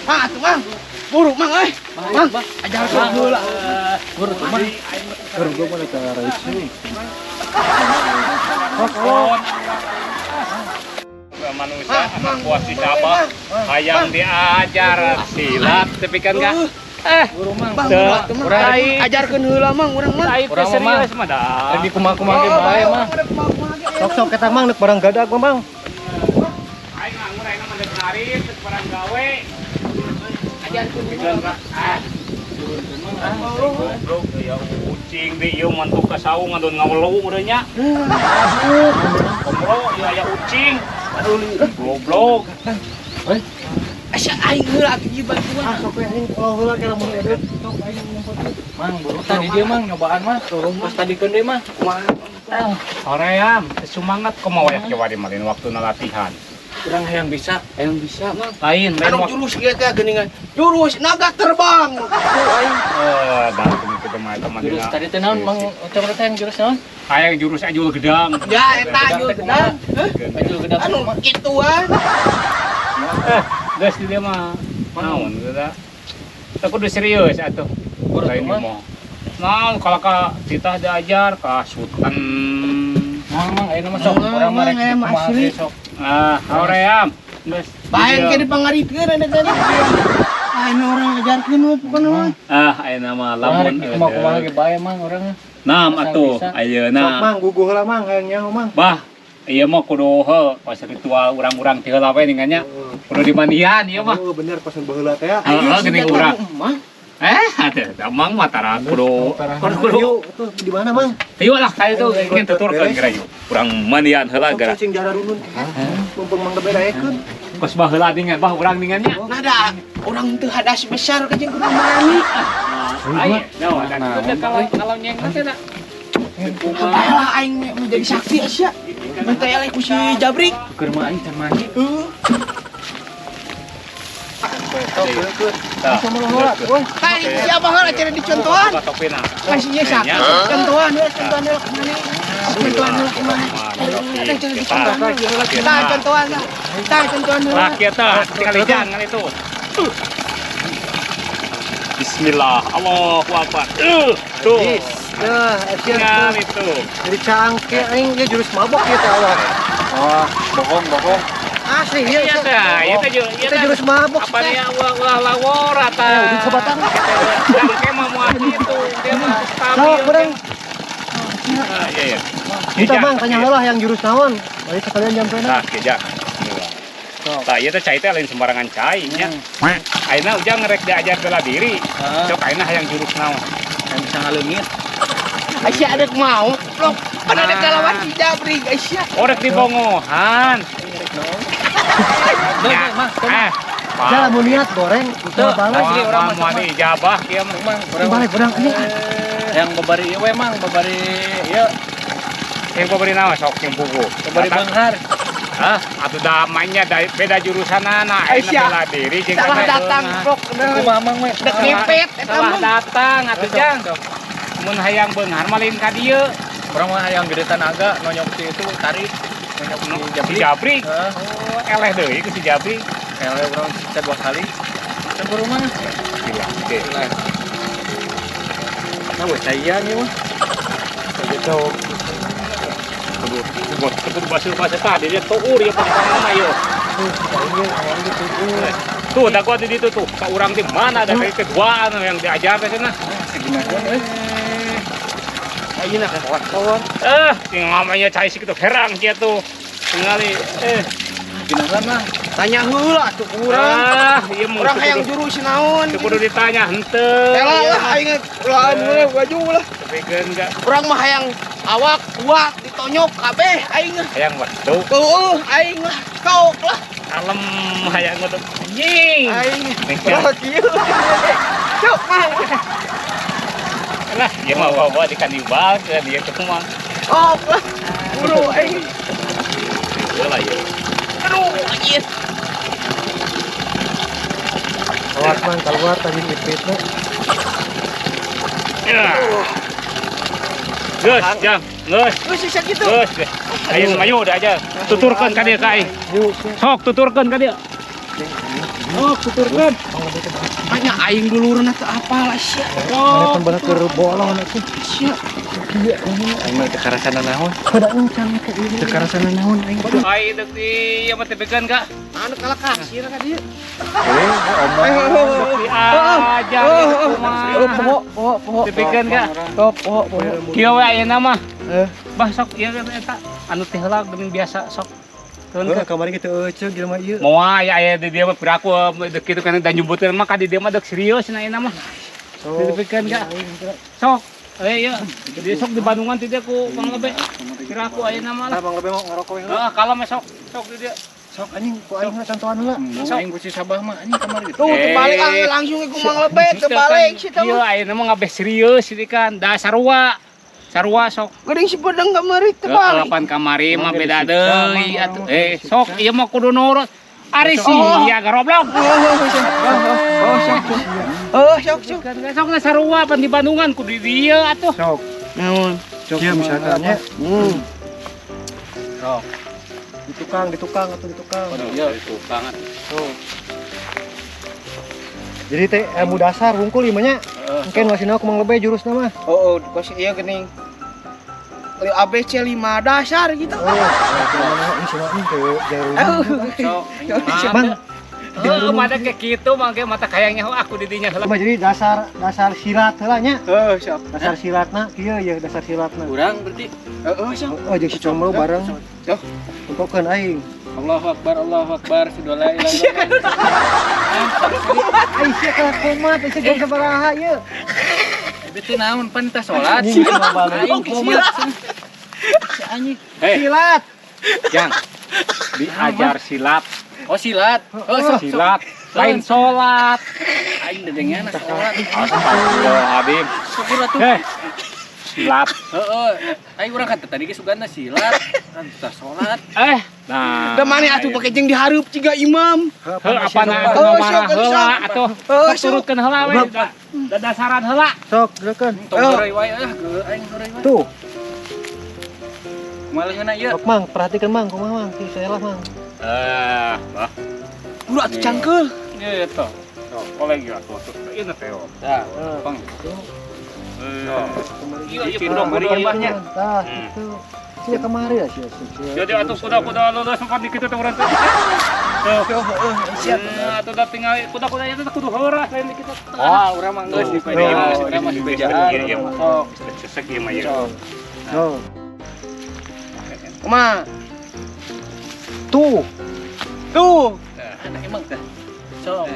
Tuh Mang. Buru Mang euy. Mang, ajarkeun heula. Buru tuh Mang. Buru gua mau ke Raisi. Manusia anak buah si Sabah hayang diajar silat tapi kan enggak Buru Mang. Urang ajarkeun heula Mang, urang mah. Urang serius mah dah. Lagi kumaha-kumaha ge bae mah. Sok-sok eta Mang neuk barang gadag mah Mang. Aing nganggur aing mah deuk barang gawe. Ajarkeun heula. Goblok ya kucing di ieu mantuk ka saung ngadon ngawelu urang nya. Goblok ya aya ucing. Aduh goblok. Asa aing heula atuh ieu bantuan. Sok aing kalau heula kana mun edit. Sok aing ngumpet. Mang, buru tadi dia Mang nyobaan mah. Turun pas tadi deui mah. Hoream, semangat kumaha wae coba di malin waktuna latihan. Urang hayang bisa. Mang. Lain Anu waktu. jurus ieu teh geuningan. Jurus naga terbang. Dah kudu mah eta mah Jurus tadi teh naon Mang? Coba teh yang jurus naon? hayang jurus ajul gedang. Ya eta ajul gedang. Ajul gedang. Anu kituan. Geus di dia mah naon eta. Teu kudu serius atuh. Lain mah. Nah, kalau ka kita diajar ka sultan. Mang, ayeuna mah sok urang mah rek kumaha ge sok. Hoream. Geus. Bae ke dipangaritkeun ada tadi. Anu orang ajarkeun we pokona mah. Ayeuna mah lamun Kumaha ge bae Mang urang. Nam atuh Sok ayeuna. Mang guguh heula Mang hayang nyaho Mang. Bah, ieu mah kudu pas ritual urang-urang ti heula we ningannya. Kudu dimandian ieu mah. Oh bener pas baheula teh. Heeh, geuning urang. Mang. Atuh, damang mah tara kudu Kudu tuh di mana Mang? Tieu lah ka itu ingin tuturkeun gerayu. Urang mandian heula gara. Cing jara dulun. Mumpung Mang bedaekeun. Kos baheula dingan bah urang dingannya. Nada orang teu hadas besar ka jeung kudu marani. Ayo, nyawa dan kalau nyeng teh da. Alah aing menjadi saksi Asya. Minta eleh ku si Jabrik. Keur mah aing can mandi. Kai siapa heula cara dicontohan? Kasih ieu sak. Contohan heula contohan heula kemana? Contohan heula kemana? Ada cara dicontohan. Kita contohan. Kita contohan heula. Rakyat tinggal jangan itu. Bismillah, Allahu Akbar. Tuh. Nah, Tinggal itu. Jadi cangke aing ge jurus mabok ieu teh Allah. Oh, bohong. Asli ieu Iya teh, ieu teh Kita jurus mabok. apa dia ulah lawor ata. Di sobatan. Cangke mah moal itu, dia mah stabil. Sok bereng. Iya. Kita Mang tanya heula yang jurus naon? Bari sekalian jampeuna. Nah, keja. Tah ieu teh cai teh lain sembarangan cai nya. Ayeuna ujang ngerek diajar bela diri. Sok ayeuna hayang jurus naon? Yang bisa ngaleungit. Asya ada mau. Blok. Pan ada kalawan si Jabrik Asya. Orek di bongohan. Mang, Pak. Jangan mau niat goreng, itu balas Asli ge orang mau dijabah kieu mah. Mang, balik urang ini. Yang babari ieu we Mang, babari ieu, Yang pemberi nama sok yang buku. babari beunghar. Atuh da mainnya beda jurusanana. Aisyah. Bela diri jeung Salah kana datang blok. Kumaha Mang we? Dek ngepet eta salah mah. datang atuh jang. Mun hayang beunghar mah lain ka dieu. Urang mah hayang gede tanaga nonyok ti itu tarik. Nonyok ti Si jabri. Jabrik. Heeh. Oh, eleh deui ku si Jabrik. Ele urang bisa 2 kali. Can buru mah. Gila. Oke. Nah, we cayan ieu mah. Gitu. Kudu bahasa tadi dia tuur ya pangpang mah ieu. Tuh, da gua di ditu tuh. Ka urang di mana ada keduaan yang diajar teh cenah. Seginakeun euy. Ayeuna ka kawan. Tinggal namanya cai sih gitu herang kia tuh. Tingali Ginakan mah. Tanya heula atuh ku urang. Iya mah Urang hayang jurus naon? teu kudu ditanya henteu. Tela lah aing ulah mulai baju lah. Tepikeun enggak Urang mah hayang awak kuat ditonyok kabeh aing. hayang waduk. Aing lah kaok lah. Kalem hayang waduk. Anjing. Aing. Nih, Oh kieu. Cuk mah. lah, ieu mah bawa di kanibal ke dia tuh mah. Oh lah. Buru aing. Ieu lah ieu. Aduh anjir. Keluar Mang, keluar tadi ipitna. Ya. Geus, jang. Geus. Geus sisa kitu. Geus. Ayo mayu udah aja. Tuturkeun ka dieu ka aing. Sok tuturkeun ka dieu. Oh, puturkeun. Hanya aing dulureun teh apalah sia. Mana pembala keur bolong atuh. Sia. Kieu aing mah teu karasana naon. Kada encan ka ieu. Teu karasana naon aing. Ai deuk ieu mah teh bekeun ka. Anu kalah kasir ka dieu. Aja Poho. dipikeun ka. Poho. Kieu we ayeuna mah. Bah Sok ieu eta anu teh heula geuning biasa sok. Keun Heeh, kamari kitu euceug ieu mah ieu. Moal aya di dieu mah piraku deuk kitu kan dan nyebutkeun mah ka di dieu mah deuk serius na ayeuna mah. Dipikeun ka. Sok. Ieu di sok di Bandungan ti dieu ku Mang Lebe. Piraku ayeuna mah lah. Bang lebe mau ngarokok we. Heeh, kalau mah sok di dieu. Sok anjing ku aing contohan heula. Aing beusi sabah mah anjing kamari gitu. Tuh terbalik langsung ke Mang Lebe terbalik sia Ieu mah. ayeuna mah ngabeh serius ieu kan. Da sarua sok. Geuning si pedang kamari terbalik. Kelapan kamari mah beda deui atuh. Sok ieu mah kudu nurut. Ari sih ya garoblok. Sok. Sok na sarua pan di Bandungan kudu di dieu atuh. Sok. Naon? Kieu misalkan nya. Sok. Di tukang atau di tukang. Iya, tukang. Tuh. Jadi teh ilmu dasar hungkul ieu mah nya. Mungkin wasina ku Mang Lebe jurusna mah. Oh, kos ieu geuning. ABC 5 dasar gitu. Ini semua ini Sok. Bang, Mada kayak gitu mangke mata kayangnya aku di dinya heula. jadi dasar silat heula nya. Sok. Dasar silatna kieu ya dasar silatna. Urang berarti. Sok. Oh jeung si Comro bareng. Sok. Untukkeun aing. Allahu Akbar, sudah la ilaha illallah. Ai sia ka komat, sia jeung sabaraha ieu. Beuti naon pan teh salat. Aing komat. Si anjing. Silat. Jang. Diajar silat. Oh silat. Silat. Lain salat. Aing dedengnya anak salat. Astagfirullahaladzim. Syukur atuh. Silat. Aing urang kata tadi ge sugana silat. Kan teh salat. Nah. Da maneh atuh pake jeung dihareup ciga imam. Heuh apana atuh marah heula atuh. Turutkeun heula we. Dadasaran heula. Sok, gerakan. Tong goreng wae aing goreng wae. Tuh, Malihna ieu. sok Mang, perhatikan Mang, kumaha Mang, ki saya lah Mang. Bah. Kudu atuh cangkeul. Gitu. Kolegi atuh. Ieu teh. Tah. Bang. Iya, Cindong beri banyak. Tah, itu. Sia kamari lah sia. Jadi atuh kuda-kuda lulus sempat di kitu teh urang teh. Siap. Atuh da tinggal kuda-kuda itu kudu heuras lain di kitu. Wah, urang mah geus di pedang, urang mah di bejaan. Sok, sesek ieu mah ieu. Oh, Kumaha? tuh. Anak emang teh. Sok.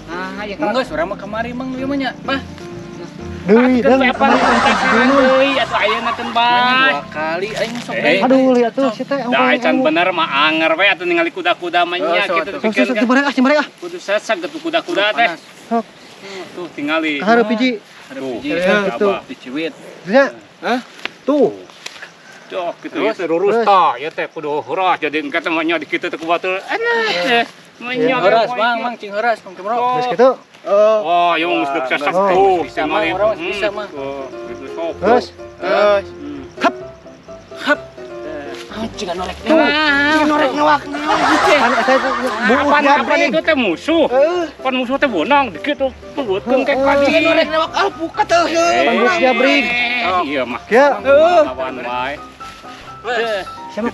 Nah, ya Geus urang mah kamari mang ieu mah nya. Bah, Deui, dan dan apa deui atuh ayeuna keun bae. dua kali aing sok deui. Aduh, lihat tuh, si teh. Da can bener mah anger we atuh ningali kuda-kuda mah nya kitu Sok, cimbarek ah. kudu sesek atuh kuda-kuda teh. Sok, Tuh tingali. hareup hiji. Itu diciwit. Nya. Tuh. Cok gitu ya teh lurus tah ya teh kudu heuras jadi engke teh mah nya di kitu teh ku batur. Enak. Mah nya Heuras, Mang cing heuras Mang Kemro. Geus kitu. Oh, yang geus sesek tuh. Bisa mah orang bisa mah. Gitu sok. Terus, Ciga norek. Ciga norek ngawak naon gitu. kan eta buuk Kapan jabring. itu teh musuh? Pan musuh teh bonang dikitu peugeutkeun ke kadi. Ciga norek ngawak alpukat teh. Panggul jabring. Iya mah. Ya, Lawan wae. siapa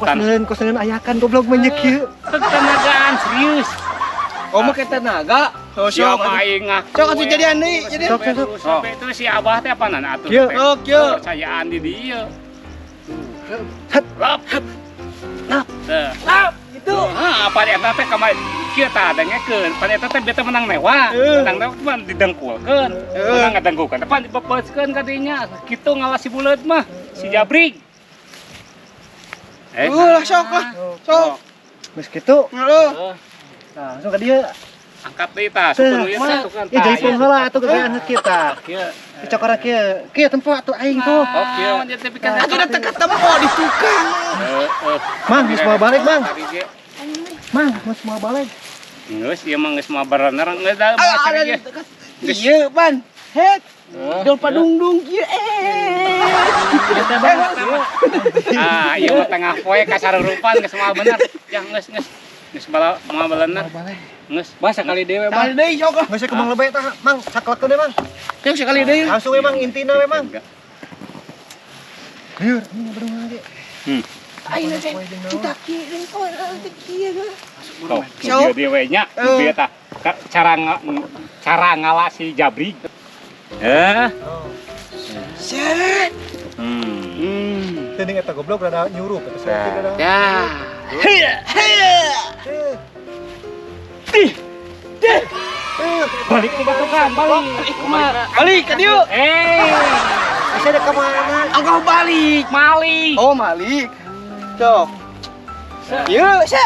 kosengan ayakan goblok banyak kieu. Tenagaan serius. Oh mah kita naga. Siapa aing ngah. Cok atuh jadian deui, jadi. Sok. Sampai itu si Abah teh apaan atuh? Kieu. Sok kieu. Percayaan di dieu. Hap. Lap. Lap. Lap. Gitu. Apa eta teh kamari kieu tah dengekeun. Pan eta teh beta menang mewah. Menang mewah mah didengkulkeun. Menang ngadengkulkeun. Depan dipepeuskeun ka dinya. Kitu ngalah si buleut mah. Si Jabring. Lah sok lah. Sok. Geus kitu. Heeh. Nah, langsung ka dieu. Angkat deui tah sukeun ieu tah sukeun. Ya jadi pun heula atuh gegaan kita. Kieu. Dicokora kieu. Kieu tempo atuh aing tuh. Oh kieu. Dia teh pikeun Atuh datang ketemu di tukang. Mang, geus mau balik, Mang. Mang, geus mau balik. Geus ieu mah geus mah berenang geus da bahasa ieu. Iya, Ban. Het. Dol padungdung kieu. Ah, ieu mah tengah poe kasarurupan geus mah bener. Yang geus. Geus bala mabalana. Geus basa kali dewe Kali Bang. deui sok. Geus kemang lebay tah, Mang. Saklekeun deh, Mang. Teu sekali deui. Langsung we, Mang, intina we, Mang. Lieur, ini bedung lagi. Ayeuna teh kita kieu kok kieu. Tuh, dia dewe nya, dia tah cara ngalah si Jabri. Set. Teuing eta goblok rada nyuruh eta sakit rada. Ya. Heuh. Balik ke batukan, balik. Balik ka dieu. Asa ada kemana? Engkau balik. Malik. Oh, Malik. Sok. Ieu, sa.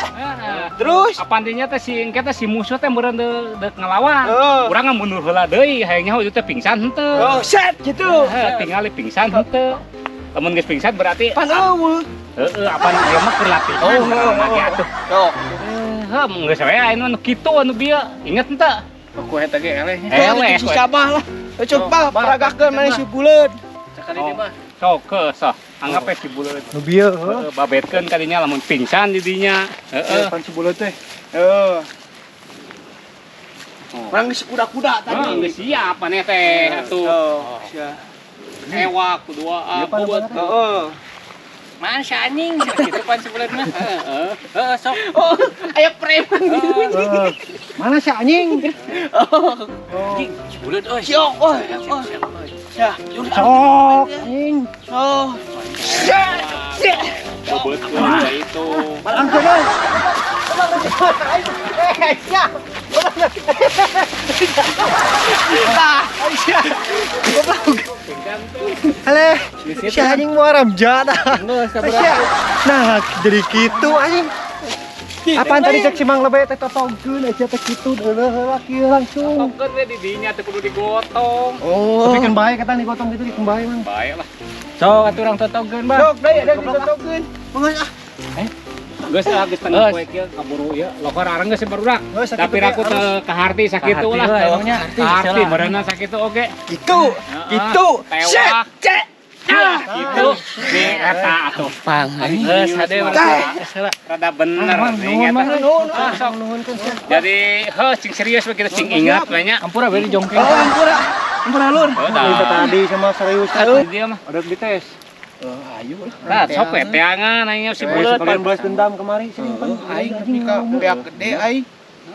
Terus Apaan dinya teh si engke teh si musuh teh meureun deuk ngalawan. Urang mundur heula deui, hayangnya itu teh pingsan henteu. oh, set gitu. Tinggal pingsan henteu. Lamun geus pingsan berarti Pan eueuh. apaan ieu mah keur latihan. Lagi atuh. Sok. Geus we anu kitu anu bieu. Inget henteu? Ku eta ge eleh. Eleh. Si Sabah lah. Coba paragakeun mana si buleud. Sakali dia mah. Sok sah. Anggap si buleut. Nu bieu, heuh. Babetkeun kadinya lamun pingsan di dinya. Pan si buleut teh. Orang geus kuda-kuda tadi. Geus siap maneh teh atuh. Sia. Ewak kedua bobot. Heeh. Man si anjing gitu pan si buleut mah. Heeh sok. Oh, aya preman gitu. Mana si anjing? Anjing si buleut euy. Siok, oh. Ya, Sok, anjing. oh. Sia. Bobot itu. Balang euy. Sia. Nah, sia. Hale, si anjing mau ramjana. Sia. Nah, jadi gitu anjing. Apaan tadi cek si Mang lebay teh totongkeun aja teh kitu heula kieu langsung. Tongkeun we di dinya teh kudu digotong. Oh, tapi kan bae kata digotong gitu dikembali Mang. Bae lah. Sok atuh urang totongkeun Bang. Sok, deui ditotokeun. Mangga Geus tengah poe kieu kaburu ya. Lokor areng geus barudak. Tapi raku teu kaharti sakitu lah. Kaharti meureunan sakitu oge. Gitu. Tewak. Cek. Gitu. Di eta atuh. Pang. Geus hade Rada bener ning eta. Sok. Jadi cing serius we kita cing ingat we nya. Ampura we dijongkeng. Oh, ampura lur. Itu tadi sama serius. Dia mah Ada dites. Ayo lah. Nah, sok we teangan aing si buleut. Sekalian balas dendam kemari sini Pan. Aing tapi ka beak gede aing.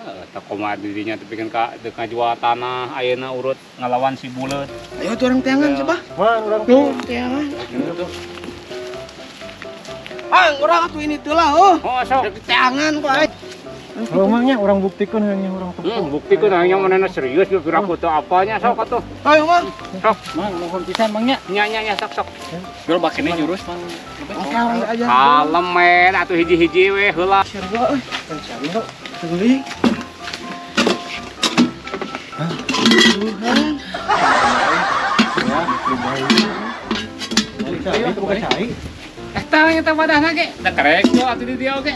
Tak koma dirinya tapi kan ka deuk ngajual tanah ayeuna urut ngalawan si buleut. Ayo tuh orang teangan coba. Man, urang Tuh, teangan. Orang atuh ini tuh lah, oh. Oh, sok. Teangan kok aing. Kalau Mangnya urang buktikeun hanya urang tepung. Bukti ku nanya manehna serius ge kira foto apanya sok atuh. Ayo, Mang. Sok. Mang mohon pisan Mangnya. Nya sok. Geus bakine jurus Mang. Oke, orang aja. Kalem men atuh hiji-hiji we heula. Serba euy. Kan cari lo. Teuing. Tuhan. Itu bukan cai. Eta nya teh wadahna ge. Da karek yo atuh di dia oge.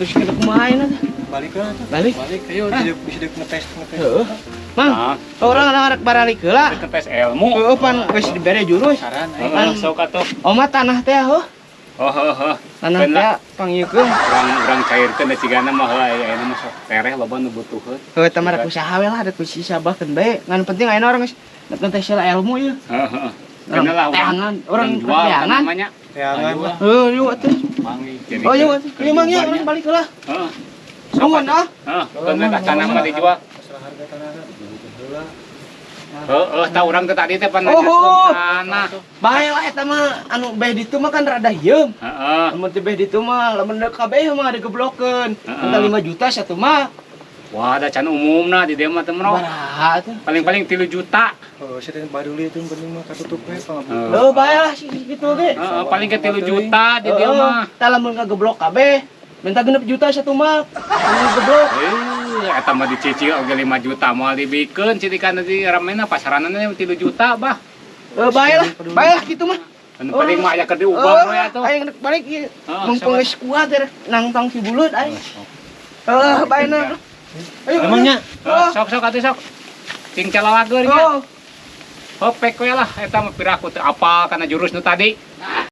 Terus kita kumain aja. Balik ke atas. Balik. Balik ayo bisa ngetes. Heeh. Mang, orang anak balik heula. Tes ilmu. Heeh, pan geus dibere jurus. Saran Heeh, sok atuh. Oma tanah teh heuh. Oh. Tanah Bener. teh panggiekeun. Urang cairkeun da cigana mah heula ayeuna mah sok tereh loba nu butuheun. Heuh teh mah rek usaha we lah, rek usaha sabahkeun bae. Ngan penting ayeuna orang geus ngetes ilmu ieu. Heeh. Bener lah Orang jual teangan. namanya. Teangan lah. Heuh, yuk atuh. Jadi Oh, yuk atuh. Ieu Mang ya, orang balik heula. Heeh. Nuhun ah. Heeh, bener tanah mah dijual. Masalah harga tanah. Heeh, tah urang teh tadi teh pan Oh, tanah. Bae lah eta mah anu beh ditu mah kan rada hieum. Heeh. Lamun teh beh ditu mah lamun deuk kabeh mah digeblokeun. Minta 5 juta satu mah. Wah, ada can umumna di dia mah teh mah. Baraha tuh. Paling-paling 3 juta. Oh, saya baduli itu penting mah katutup we pangabu. Heuh, bae lah gitu ge. Heeh, paling ke 3 juta di dia mah. Tah lamun kageblok kabeh, minta 6 juta satu mah. Anu geblok. Eta mah dicicil oge 5 juta moal dibikeun citikan di ramena pasaranana 3 juta bah. Bae lah gitu mah. Anu paling mah aya keur diubah we atuh. Aing balik ieu. Heeh, Mumpung geus kuat teh nangtang si buleut aing. Bae na. Ayo. Emangnya Sok atuh sok. Cing calalageurnya. Oh. Hopek we lah eta mah piraku teu apal kana jurus nu tadi.